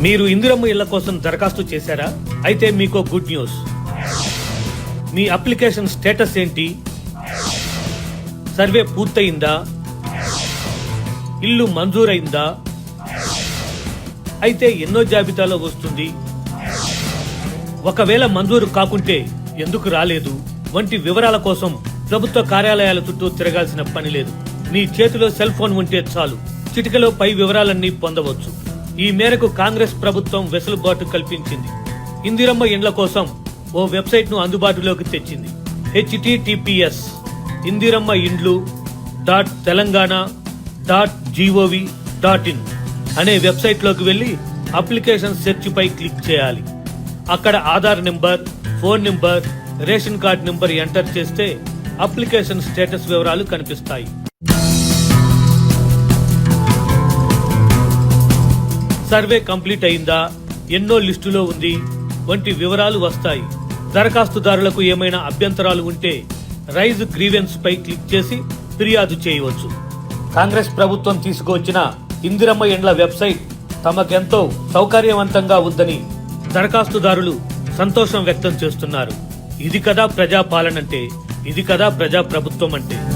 మీరు ఇందిరమ్మ ఇళ్ల కోసం దరఖాస్తు చేశారా? అయితే మీకు గుడ్ న్యూస్. మీ అప్లికేషన్ స్టేటస్ ఏంటి? సర్వే పూర్తయిందా? ఇల్లు మంజూరైందా? అయితే ఎన్నో జాబితాలో వస్తుంది? ఒకవేళ మంజూరు కాకుంటే ఎందుకు రాలేదు వంటి వివరాల కోసం ప్రభుత్వ కార్యాలయాల చుట్టూ తిరగాల్సిన పని లేదు. మీ చేతిలో సెల్ ఫోన్ ఉంటే చాలు, చిటికలో పై వివరాలన్నీ పొందవచ్చు. ఈ మేరకు కాంగ్రెస్ ప్రభుత్వం వెసులుబాటు కల్పించింది. ఇందిరమ్మ ఇండ్ల కోసం ఓ వెబ్సైట్ ను అందుబాటులోకి తెచ్చింది. https://indirammaindlu.telangana.gov.in అనే వెబ్సైట్ లోకి వెళ్లి అప్లికేషన్ సెర్చ్ పై క్లిక్ చేయాలి. అక్కడ Aadhaar number, phone number, ration card number enter చేస్తే అప్లికేషన్ స్టేటస్ వివరాలు కనిపిస్తాయి. సర్వే కంప్లీట్ అయిందా, ఎన్నో లిస్టులో ఉంది వంటి వివరాలు వస్తాయి. దరఖాస్తుదారులకు ఏమైనా అభ్యంతరాలు ఉంటే రైజ్ గ్రీవెన్స్ పై క్లిక్ చేసి ఫిర్యాదు చేయవచ్చు. కాంగ్రెస్ ప్రభుత్వం తీసుకువచ్చిన ఇందిరమ్మ ఇండ్ల వెబ్సైట్ తమకెంతో సౌకర్యవంతంగా ఉందని దరఖాస్తుదారులు సంతోషం వ్యక్తం చేస్తున్నారు. ఇది కదా ప్రజాపాలనంటే, ఇది కదా ప్రజాప్రభుత్వం అంటే.